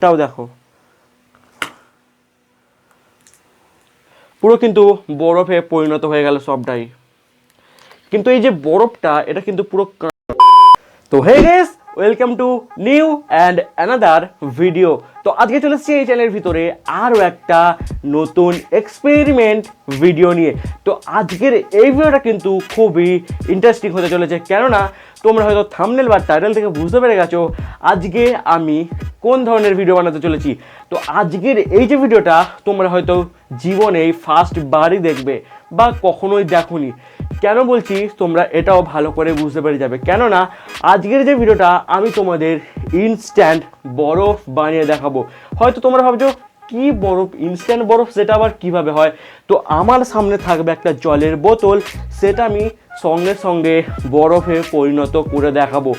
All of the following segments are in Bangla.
তাও দেখো পুরো কিন্তু বরফে পরিণত হয়ে গেল সবটাই। কিন্তু এই যে বরফটা এটা কিন্তু পুরো তো hey guys, welcome to new and another video. তো আজকে চলে এসেছি এই চ্যানেলের ভিতরে আরও একটা নতুন এক্সপেরিমেন্ট ভিডিও নিয়ে। তো আজকের এই ভিডিওটা কিন্তু খুবই ইন্টারেস্টিং হতে চলেছে, কেননা তোমরা হয়তো থাম্বনেল বা টাইটেল থেকে বুঝতে পেরে গেছো আজকে আমি কোন ধরনের ভিডিও বানাতে চলেছি। তো আজকের এই যে ভিডিওটা তোমরা হয়তো জীবনেই ফার্স্ট বারই দেখবে বা কখনোই দেখোনি। কেন বলছি তোমরা এটাও ভালো করে বুঝতে পেরে যাবে, কেননা আজকের যে ভিডিওটা আমি তোমাদের ইনস্ট্যান্ট বরফ বানিয়ে দেখাবো। হয়তো তোমরা ভাবছো কি বরফ, ইনস্ট্যান্ট বরফ, সেটা আবার কিভাবে হয়। তো আমার সামনে থাকবে একটা জলের বোতল, সেটা আমি সঙ্গে সঙ্গে বরফে পরিণত করে দেখাবো।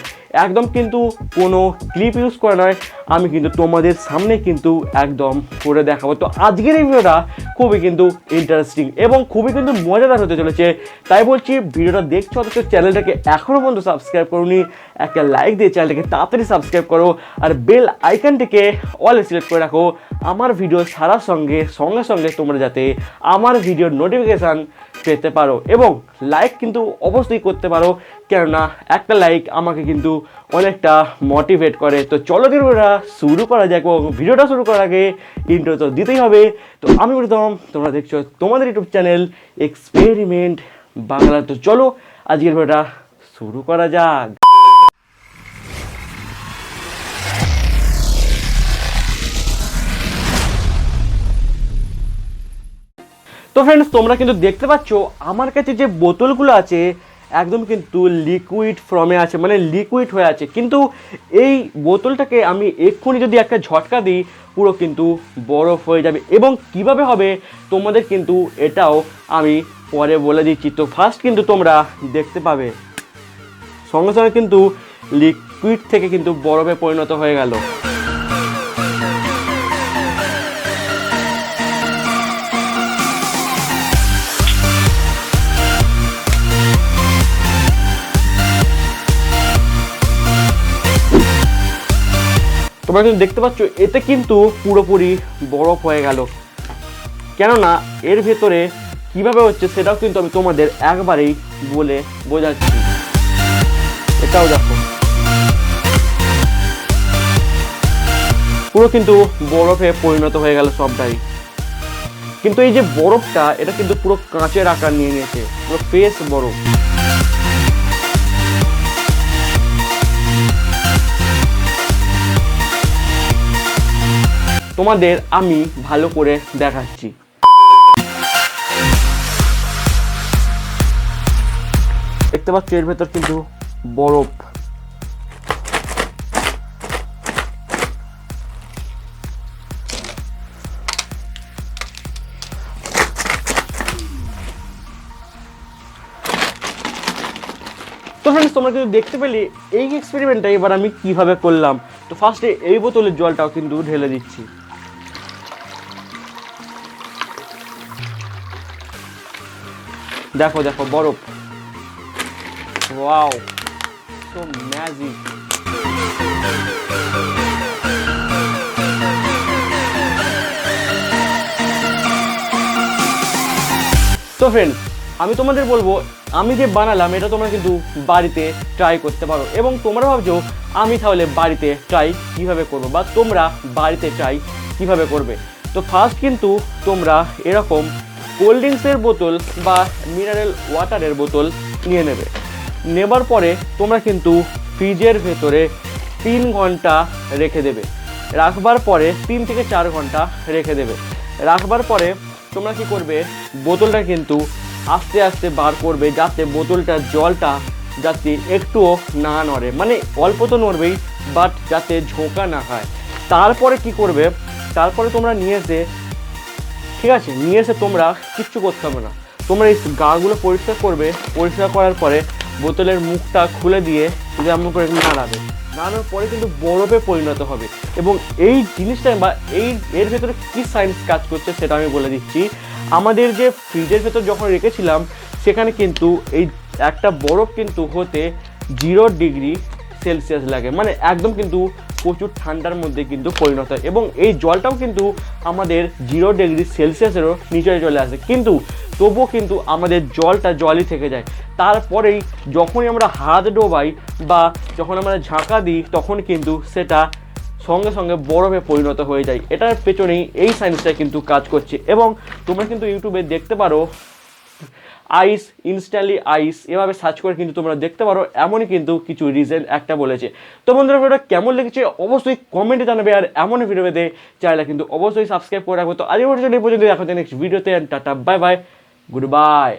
একদম কিন্তু কোনো ক্লিপ ইউজ করা নয়, আমি কিন্তু তোমাদের সামনে কিন্তু একদম করে দেখাবো। তো আজকের এই ভিডিওটা খুবই কিন্তু ইন্টারেস্টিং এবং খুবই কিন্তু মজাদার হতে চলেছে। তাই বলছি ভিডিওটা দেখছো অথচ চ্যানেলটাকে এখনও পর্যন্ত সাবস্ক্রাইব করোনি, একটা লাইক দিয়ে চ্যানেলটাকে তাড়াতাড়ি সাবস্ক্রাইব করো আর বেল আইকনটিকে অলে সিলেক্ট করে রাখো আমার ভিডিও ছাড়ার সঙ্গে সঙ্গে তোমরা যাতে আমার ভিডিওর নোটিফিকেশান পেতে পারো। এবং লাইক কিন্তু অবশ্যই করতে পারো, কেননা একটা লাইক আমাকে কিন্তু অনেকটা মোটিভেট করে। তো চলো ভিডিওটা শুরু করা যাক। ভিডিওটা শুরু করার আগে ইন্ট্রো তো দিতেই হবে। তো আমি বলতাম তোমরা দেখছো তোমাদের ইউটিউব চ্যানেল এক্সপেরিমেন্ট বাংলা। তো চলো আজকের ভিডিওটা শুরু করা যাক। তো ফ্রেন্ডস, তোমরা কিন্তু দেখতে পাচ্ছ আমার কাছে যে বোতলগুলো আছে একদম কিন্তু লিকুইড ফর্মে আছে, মানে লিকুইড হয়ে আছে। কিন্তু এই বোতলটাকে আমি এক্ষুনি যদি একটা ঝটকা দিই পুরো কিন্তু বরফ হয়ে যাবে। এবং কিভাবে হবে তোমাদের কিন্তু এটাও আমি পরে বলে দিচ্ছি। তো ফার্স্ট কিন্তু তোমরা দেখতে পাবে সঙ্গে সঙ্গে কিন্তু লিকুইড থেকে কিন্তু বরফে পরিণত হয়ে গেল। তোমরা কিন্তু দেখতে পাচ্ছ এতে কিন্তু পুরোপুরি বরফ হয়ে গেল, কেননা এর ভেতরে কিভাবে হচ্ছে সেটাও কিন্তু আমি তোমাদের একবারেই বলে বোঝাচ্ছি। এটাও দেখো পুরো কিন্তু বরফে পরিণত হয়ে গেল সবটাই। কিন্তু এই যে বরফটা এটা কিন্তু পুরো কাঁচের আকার নিয়ে নিয়েছে, পুরো ফ্রেশ বরফ। তোমাদের আমি ভালো করে দেখাচ্ছি। দেখতে পাচ্ছ এর ভেতর কিন্তু বরফ। তো ফ্রেন্ডস, তোমরা কিন্তু দেখতে পেলে এই এক্সপেরিমেন্টটা এবার আমি কিভাবে করলাম। তো ফার্স্টে এই বোতলের জলটাও কিন্তু ঢেলে দিচ্ছি। দেখো দেখো বরফ, ওয়াও, তো ম্যাজিক। তো ফ্রেন্ডস, আমি তোমাদের বলবো আমি যে বানালাম এটা তোমরা কিন্তু বাড়িতে ট্রাই করতে পারো। এবং তোমরা ভাবছো আমি তাহলে বাড়িতে ট্রাই কিভাবে করবো বা তোমরা বাড়িতে ট্রাই কিভাবে করবে। তো ফার্স্ট কিন্তু তোমরা এরকম কোল্ড ড্রিঙ্কসের বোতল বা মিনারেল ওয়াটারের বোতল নিয়ে নেবে। নেবার পরে তোমরা কিন্তু ফ্রিজের ভেতরে 3 ঘন্টা রেখে দেবে। রাখবার পরে 3 থেকে 4 ঘন্টা রেখে দেবে। রাখবার পরে তোমরা কি করবে, বোতলটা কিন্তু আস্তে আস্তে বার করবে, যাতে বোতলটার জলটা যাতে একটুও না নড়ে, মানে অল্প তো নড়বেই, বাট যাতে ঝোঁকা না হয়। তারপরে কি করবে, তারপরে তোমরা নিয়ে এসে, ঠিক আছে, নিয়ে এসে তোমরা কিচ্ছু করতে হবে না, তোমরা এই গাগুলো পরিষ্কার করবে। পরিষ্কার করার পরে বোতলের মুখটা খুলে দিয়ে যদি এমন করে নাড়াবে, নাড়ানোর পরে কিন্তু বরফে পরিণত হবে। এবং এই জিনিসটা বা এর ভেতরে কী সায়েন্স কাজ করছে সেটা আমি বলে দিচ্ছি। আমাদের যে ফ্রিজের ভেতর যখন রেখেছিলাম সেখানে কিন্তু এই একটা বরফ কিন্তু হতে 0 ডিগ্রি সেলসিয়াস লাগে, মানে একদম কিন্তু প্রচুর ঠান্ডার মধ্যে কিন্তু পরিণত হয় এবং এই জলটাও কিন্তু আমাদের 0°C নিচে চলে আসে, কিন্তু তবুও কিন্তু আমাদের জলটা জলই থেকে যায়। তারপরেই যখনই আমরা হাত ডোবাই বা যখন আমরা ঝাঁকা দিই তখন কিন্তু সেটা সঙ্গে সঙ্গে বরফে পরিণত হয়ে যায়। এটার পেছনেই এই সায়েন্সটা কিন্তু কাজ করছে এবং তোমরা কিন্তু ইউটিউবে দেখতে পারো আইস, ইনস্ট্যান্টলি আইস, এভাবে সার্চ করে কিন্তু তোমরা দেখতে পারো। এমনই কিন্তু কিছু রিজন একটা বলেছে। তো বন্ধুরা, ভিডিওটা কেমন লেগেছে অবশ্যই কমেন্টে জানাবে, আর এমন ভিডিও পেতে চাইলে কিন্তু অবশ্যই সাবস্ক্রাইব করে রাখবো। তো আজকের ভিডিও এই পর্যন্ত, দেখা হচ্ছে নেক্সট ভিডিওতে। Tata, bye bye, good bye.